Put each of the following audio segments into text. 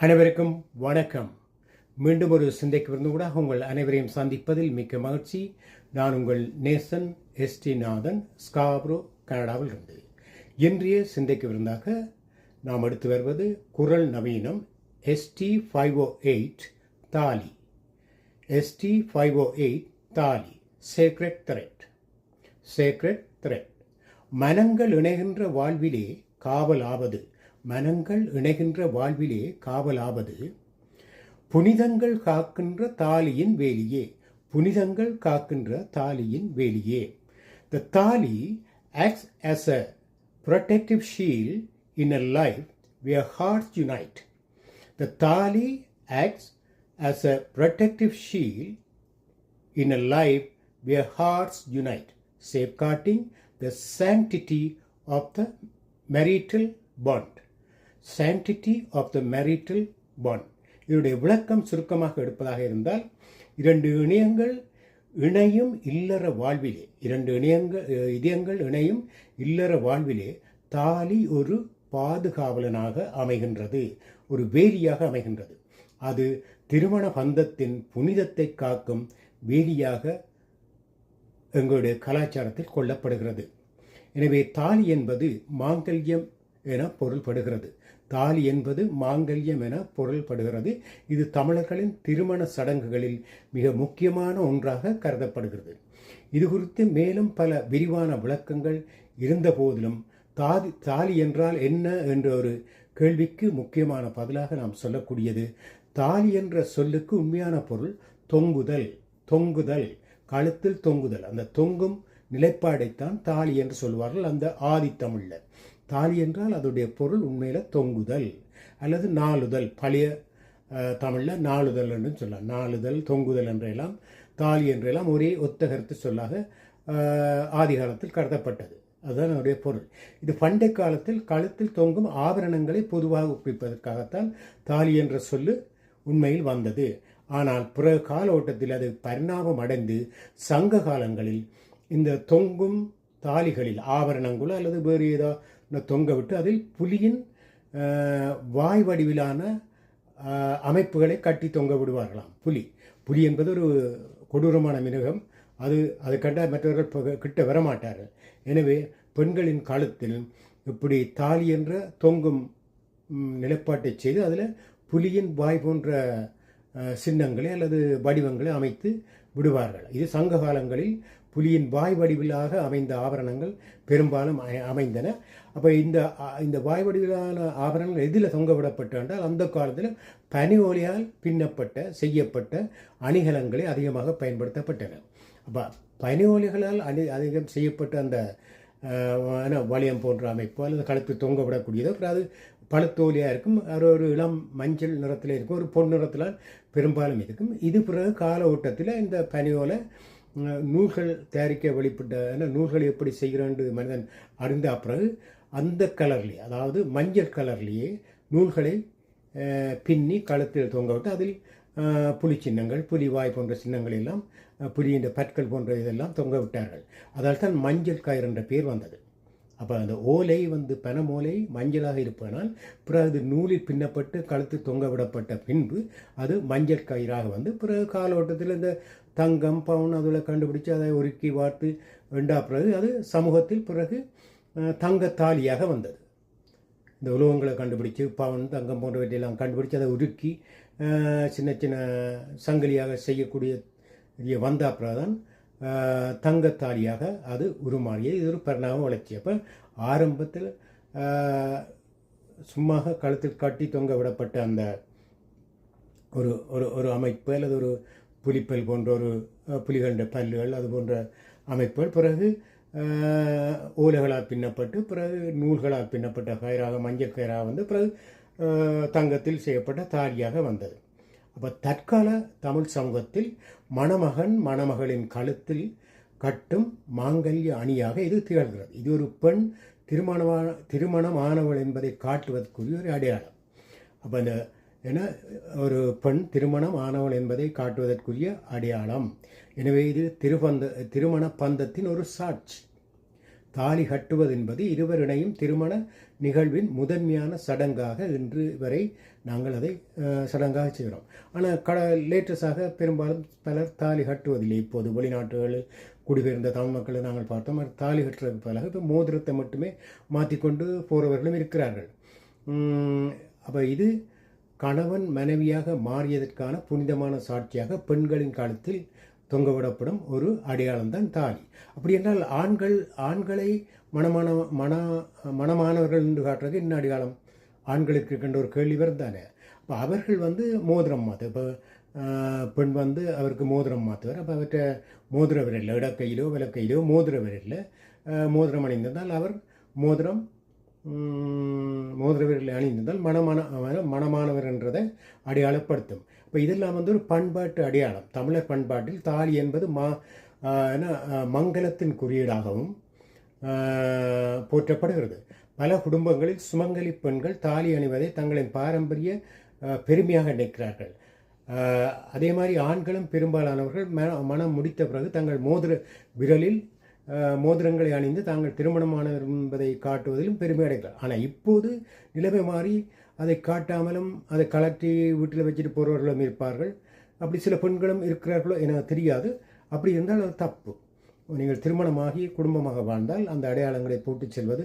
அனைவருக்கும் வணக்கம். மீண்டும் ஒரு சிந்தைக்கு விருந்தூடாக உங்கள் அனைவரையும் சந்திப்பதில் மிக்க மகிழ்ச்சி. நான் உங்கள் நேசன் எஸ்டி நாதன், ஸ்காப்ரோ, கனடாவில் இருந்து. இன்றைய சிந்தைக்கு விருந்தாக நாம் எடுத்து வருவது குரல் நவீனம் ST508 தாலி. ST508 தாலி, சேக்ரெட் த்ரெட். Sacred thread. மனங்கள் இணைகின்ற வாழ்விலே காவலாவது. மனங்கள் இணைகின்ற வாழ்விலே காவலாவது புனிதங்கள் காக்கின்ற தாலியின் வேலியே. புனிதங்கள் காக்கின்ற தாலியின் வேலியே. The tali acts as a protective shield in a life where hearts unite. The tali acts as a protective shield in a life where hearts unite, safeguarding the sanctity of the marital bond. Sanctity of the marital bond. இதனுடைய விளக்கம் சுருக்கமாக எடுப்பதாக இருந்தால், இரண்டு இணையங்கள் இணையும் இல்லற வாழ்விலே, இதயங்கள் இணையும் இல்லற வாழ்விலே தாலி ஒரு பாதுகாவலனாக அமைகின்றது, ஒரு வேலியாக அமைகின்றது. அது திருமண பந்தத்தின் புனிதத்தை காக்கும் வேலியாக எங்களுடைய கலாச்சாரத்தில் கொள்ளப்படுகிறது. எனவே தாலி என்பது மாங்கல்யம் என பொருள்படுகிறது. தாலி என்பது மாங்கல்யம் என பொருள்படுகிறது. இது தமிழர்களின் திருமண சடங்குகளில் மிக முக்கியமான ஒன்றாக கருதப்படுகிறது. இது குறித்து மேலும் பல விரிவான விளக்கங்கள் இருந்த போதிலும் தாலி என்றால் என்ன என்ற ஒரு கேள்விக்கு முக்கியமான பதிலாக நாம் சொல்லக்கூடியது, தாலி என்ற சொல்லுக்கு உண்மையான பொருள் தொங்குதல். தொங்குதல், கழுத்தில் தொங்குதல். அந்த தொங்கும் நிலைப்பாடைத்தான் தாலி என்று சொல்வார்கள் அந்த ஆதித்தமிழ்ல. தாலி என்றால் அதோடைய பொருள் உண்மையில தொங்குதல் அல்லது நாளுதல். பழைய தமிழில் நாளுதல் என்று சொல்லலாம். நாளுதல், தொங்குதல் என்றெல்லாம், தாலி என்றெல்லாம் ஒரே ஒத்த கருத்து சொல்லாக ஆதி காலத்தில் கருதப்பட்டது. அதுதான் அதனுடைய பொருள். இது பண்டை காலத்தில் கழுத்தில் தொங்கும் ஆபரணங்களை பொதுவாக ஒப்பிப்பதற்காகத்தான் தாலி என்ற சொல்லு உண்மையில் வந்தது. ஆனால் பிற கால ஓட்டத்தில் அது பரிணாமம் அடைந்து சங்க காலங்களில் இந்த தொங்கும் தாலிகளில் ஆபரணங்களோ அல்லது வேறு ஏதோ தொங்க விட்டு அதில் புலியின் வாய் வடிவிலான அமைப்புகளை கட்டி தொங்க விடுவார்களாம். புலி என்பது ஒரு கொடூரமான மிருகம். அதை கண்ட மற்றவர்கள் கிட்ட வரமாட்டார்கள். எனவே பெண்களின் கழுத்தில் இப்படி தாலி என்ற தொங்கும் நிலைப்பாட்டை செய்து அதில் புலியின் வாய் போன்ற சின்னங்களை அல்லது வடிவங்களை அமைத்து விடுவார்கள். இது சங்க காலங்களில் புலியின் வாய் வடிவிலாக அமைந்த ஆபரணங்கள் பெரும்பாலும் அமைந்தன. அப்போ இந்த வாய் வடிவிலான ஆபரணங்கள் எதில் தொங்க விடப்பட்டால் அந்த காலத்தில் பனி ஓலையால் செய்யப்பட்ட அணிகலன்களை அதிகமாக பயன்படுத்தப்பட்டன. அப்போ பனி ஓலைகளால் அதிகம் செய்யப்பட்ட அந்த வளையம் போன்ற அமைப்பு அல்லது கழுத்து தொங்க விடக்கூடியது. அப்புறம் அது பழுத்தோலியாக இருக்கும், ஒரு இளம் மஞ்சள் நிறத்தில் இருக்கும், ஒரு பொன் நிறத்தில் பெரும்பாலும் இருக்கும். இது பிறகு கால ஓட்டத்தில் இந்த பனியோலை நூல்கள் தயாரிக்க வெளிப்பட்ட நூல்கள் எப்படி செய்கிறான்னு மனிதன் அறிந்த பிறகு அந்த கலர்லேயே, அதாவது மஞ்சள் கலர்லேயே நூல்களை பின்னி கழுத்தில் தொங்க விட்டு அதில் புலி சின்னங்கள், புலி வாய் போன்ற சின்னங்கள் எல்லாம், புலியின் பற்கள் போன்ற இதெல்லாம் தொங்க விட்டார்கள். அதால் தான் மஞ்சள் கயிறு என்ற பேர் வந்தது. அப்போ அந்த ஓலை பனமோலை மஞ்சளாக இருப்பதனால் பிறகு அது நூலில் பின்னப்பட்டு கழுத்து தொங்க விடப்பட்ட பின்பு அது மஞ்சள் கயிறாக பிறகு காலோட்டத்தில் இந்த தங்கம் பவுன் அதில் கண்டுபிடிச்சு அதை உருக்கி வார்த்து வெண்டா பிறகு அது சமூகத்தில் பிறகு தங்கத்தாலியாக வந்தது. இந்த உலோகங்களை கண்டுபிடிச்சு பவுன், தங்கம் போன்றவற்றையெல்லாம் கண்டுபிடிச்சு அதை உருக்கி சின்ன சின்ன சங்கிலியாக செய்யக்கூடிய வந்த அப்புறம் தங்கத்தாலியாக அது உருமாறியது. இது ஒரு பரிணாம வளர்ச்சி. அப்போ ஆரம்பத்தில் சும்மா கழுத்தில் கட்டி தொங்க விடப்பட்ட அந்த ஒரு ஒரு அமைப்பு அல்லது ஒரு புலிப்பல் போன்ற ஒரு புலிகண்ட பல்லுகள் அது போன்ற அமைப்புகள் பிறகு ஓலைகளால் பின்னப்பட்டு பிறகு நூல்களால் பின்னப்பட்ட கயிறாக, மஞ்சள் கயிறாக பிறகு தங்கத்தில் செய்யப்பட்ட தாலியாக வந்தது. அப்போ தற்கால தமிழ் சமூகத்தில் மணமகன் மணமகளின் கழுத்தில் கட்டும் மாங்கல்ய அணியாக இது திகழ்கிறது. இது ஒரு பெண் திருமணமானவள் என்பதை காட்டுவதற்குரிய ஒரு அடையாளம். அப்போ இந்த ஒரு பெண் திருமணம் ஆனவள் என்பதை காட்டுவதற்குரிய அடையாளம். எனவே இது திருமண பந்தத்தின் ஒரு சாட்சி. தாலி கட்டுவது என்பது இருவரிடையும் திருமண நிகழ்வின் முதன்மையான சடங்காக இன்று வரை நாங்கள் அதை சடங்காக செய்கிறோம். ஆனால் லேட்டஸ்டாக பெரும்பாலும் பலர் தாலி கட்டுவதில்லை. இப்போது வெளிநாட்டுகளில் குடிபெயர்ந்த தமிழ் மக்களை நாங்கள் பார்த்தோம். தாலி கட்டுறதுக்கு பதிலாக இப்போ மோதிரத்தை மட்டுமே மாற்றிக்கொண்டு போகிறவர்களும் இருக்கிறார்கள். அப்போ இது கணவன் மனைவியாக மாறியதற்கான புனிதமான சாட்சியாக பெண்களின் காலத்தில் தொங்கவிடப்படும் ஒரு அடையாளம் தான் தாலி. அப்படி என்றால் ஆண்களை மணமானவர்கள் என்று காட்டுறது என்ன அடையாளம்? ஆண்களுக்கு இருக்கின்ற ஒரு கேள்வி வரும் தானே. அப்போ அவர்கள் மோதிரம் மாற்று. இப்போ பெண் அவருக்கு மோதிரம் மாற்றுவார். அப்போ அவர்கிட்ட மோதிர விரலில் இடக்கையிலோ விலக்கையிலோ மோதிர விரலில் மோதிரம் அணிந்திருந்தால் அவர் மோதிர விரலில் அணிந்திருந்தால் மணமானவர் என்றதை அடையாளப்படுத்தும். இப்போ இதெல்லாம் ஒரு பண்பாட்டு அடையாளம். தமிழர் பண்பாட்டில் தாலி என்பது மங்களத்தின் குறியீடாகவும் போற்றப்படுகிறது. பல குடும்பங்களில் சுமங்கலி பெண்கள் தாலி அணிவதை தங்களின் பாரம்பரிய பெருமையாக நினைக்கிறார்கள். அதே மாதிரி ஆண்களும் பெரும்பாலானவர்கள் மனம் முடித்த பிறகு தங்கள் விரலில் மோதிரங்களை அணிந்து தாங்கள் திருமணமானவர் என்பதை காட்டுவதிலும் பெருமை அடைகிறார். ஆனால் இப்போது நிலைமை மாறி அதை காட்டாமலும் அதை கலட்டி வீட்டில் வச்சுட்டு போகிறவர்களும் இருப்பார்கள். அப்படி சில பெண்களும் இருக்கிறார்களோ என தெரியாது. அப்படி இருந்தால் அது தப்பு. நீங்கள் திருமணமாகி குடும்பமாக வாழ்ந்தால் அந்த அடையாளங்களை போட்டு செல்வது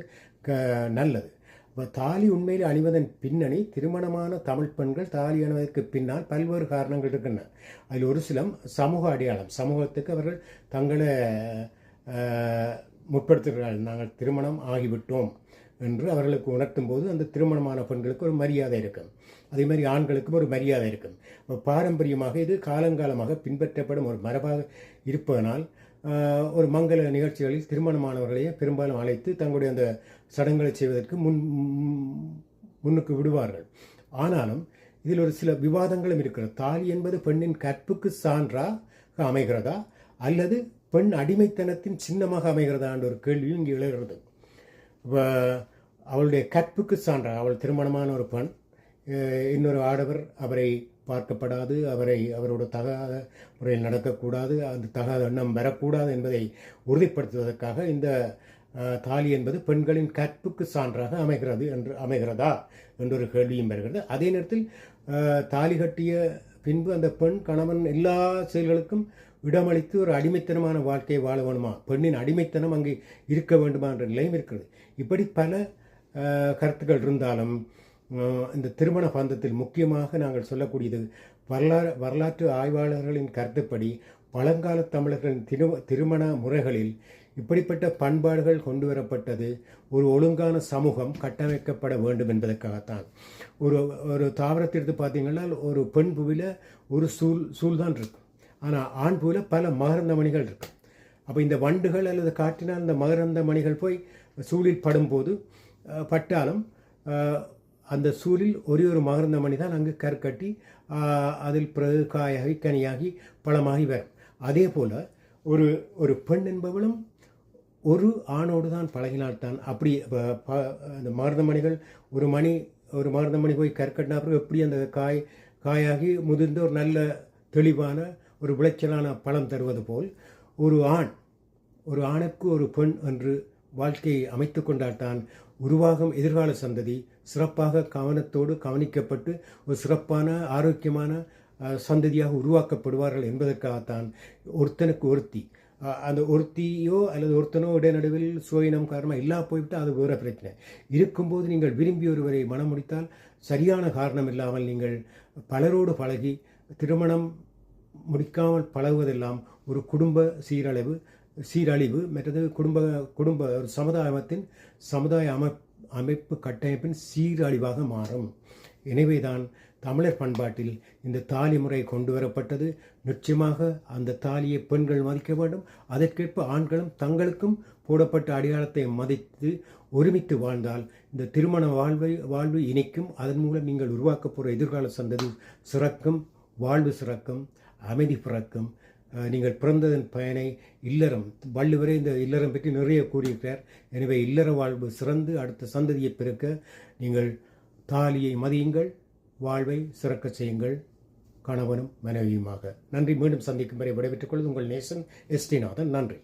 நல்லது. இப்போ தாலி உண்மையில் அணிவதன் பின்னணி திருமணமான தமிழ் பெண்கள் தாலி அணிவதற்கு பின்னால் பல்வேறு காரணங்கள் இருக்கின்றன. அதில் ஒரு சில சமூக அடையாளம். சமூகத்துக்கு அவர்கள் தங்களை முற்படுத்துகிறார்கள். நாங்கள் திருமணம் ஆகிவிட்டோம் என்று அவர்களுக்கு உணர்த்தும் போது அந்த திருமணமான பெண்களுக்கு ஒரு மரியாதை இருக்கும். அதே மாதிரி ஆண்களுக்கும் ஒரு மரியாதை இருக்கும். பாரம்பரியமாக இது காலங்காலமாக பின்பற்றப்படும் ஒரு மரபாக இருப்பதனால் ஒரு மங்கள நிகழ்ச்சிகளில் திருமணமானவர்களையே பெரும்பாலும் அழைத்து தங்களுடைய அந்த சடங்குகளை செய்வதற்கு முன்னுக்கு விடுவார்கள். ஆனாலும் இதில் ஒரு சில விவாதங்களும் இருக்கிறது. தாலி என்பது பெண்ணின் கற்புக்கு சான்றாக அமைகிறதா அல்லது பெண் அடிமைத்தனத்தின் சின்னமாக அமைகிறதா என்ற ஒரு கேள்வியும் இங்கே எழுகிறது. அவளுடைய கற்புக்கு சான்றாக அவள் திருமணமான ஒரு பெண், இன்னொரு ஆடவர் அவரை பார்க்கப்படாது, அவரோட தகாத முறையில் நடக்கக்கூடாது, அந்த தகாத எண்ணம் வரக்கூடாது என்பதை உறுதிப்படுத்துவதற்காக இந்த தாலி என்பது பெண்களின் கற்புக்கு சான்றாக அமைகிறதா என்றொரு கேள்வியும் வருகிறது. அதே நேரத்தில் தாலி கட்டிய பின்பு அந்த பெண் கணவன் எல்லா செயல்களுக்கும் இடமளித்து ஒரு அடிமைத்தனமான வாழ்க்கையை வாழ வேணுமா, பெண்ணின் அடிமைத்தனம் அங்கே இருக்க வேண்டுமா என்ற நிலையும் இருக்கிறது. இப்படி பல கருத்துக்கள் இருந்தாலும் இந்த திருமண பந்தத்தில் முக்கியமாக நாங்கள் சொல்லக்கூடியது வரலாற்று ஆய்வாளர்களின் கருத்துப்படி பழங்கால தமிழர்களின் திருமண முறைகளில் இப்படிப்பட்ட பண்பாடுகள் கொண்டு வரப்பட்டது ஒரு ஒழுங்கான சமூகம் கட்டமைக்கப்பட வேண்டும் என்பதற்காகத்தான். ஒரு தாவரத்தை எடுத்து பார்த்தீங்கன்னா ஒரு பெண் பூவில் ஒரு சூழ் தான் இருக்கும். ஆனால் ஆண் பூவில் பல மகரந்த மணிகள் இருக்கும். அப்போ இந்த வண்டுகள் அல்லது காற்றினால் இந்த மகரந்த மணிகள் போய் சூழில் படும்போது பட்டாலும் அந்த சூழில் ஒரு மகரந்த மணி தான் அங்கு கற்கட்டி அதில் பிறகு காயாகி கனியாகி பழமாகி வரும். அதே போல் ஒரு பெண் என்பவளும் ஒரு ஆணோடு தான் பழகினால்தான். அப்படி அந்த மகரந்த மணிகள் ஒரு மகரந்த மணி போய் கற்கட்டினா பிறகு எப்படி அந்த காயாகி முதிர்ந்து ஒரு நல்ல தெளிவான ஒரு விளைச்சலான பழம் தருவது போல் ஒரு ஆணுக்கு ஒரு பெண் என்று வாழ்க்கையை அமைத்து கொண்டால்தான் உருவாகும் எதிர்கால சந்ததி சிறப்பாக கவனத்தோடு கவனிக்கப்பட்டு ஒரு சிறப்பான ஆரோக்கியமான சந்ததியாக உருவாக்கப்படுவார்கள் என்பதற்காகத்தான் ஒருத்தனுக்கு ஒருத்தி, அந்த ஒருத்தியோ அல்லது ஒருத்தனோ இடைநடுவில் சுயினம் காரணமாக இல்லா போய்விட்டு அது வேறு பிரச்சனை. இருக்கும்போது நீங்கள் விரும்பி ஒருவரை மனம் முடித்தால் சரியான காரணம் இல்லாமல் நீங்கள் பலரோடு பழகி திருமணம் முடிக்காமல் பழகுவதெல்லாம் ஒரு குடும்ப சீரழிவு மற்றது குடும்ப ஒரு சமுதாய அமைப்பு கட்டமைப்பின் சீரழிவாக மாறும். எனவேதான் தமிழர் பண்பாட்டில் இந்த தாலி முறை கொண்டு வரப்பட்டது. நிச்சயமாக அந்த தாலியை பெண்கள் மதிக்க வேண்டும். அதற்கேற்ப ஆண்களும் தங்களுக்கும் போடப்பட்ட அடையாளத்தை மதித்து ஒருமித்து வாழ்ந்தால் இந்த திருமண வாழ்வு இணைக்கும். அதன் மூலம் நீங்கள் உருவாக்க போகிற எதிர்கால சந்ததி சிறக்கும், வாழ்வு சிறக்கும், அமைதி பிறக்கும். நீங்கள் பிறந்ததன் பயனை இல்லறம், வள்ளுவரே இந்த இல்லறம் பற்றி நிறைய கூறியிருக்கிறார். எனவே இல்லற வாழ்வு சிறந்து அடுத்த சந்ததியை பிறக்க நீங்கள் தாலியை மதியுங்கள், வாழ்வை சிறக்க செய்யுங்கள், கணவனும் மனைவியுமாக. நன்றி. மீண்டும் சந்திக்கும் வரை விடைபெற்றுக் கொள்வது உங்கள் நேசன் எஸ்டிநாதன். நன்றி.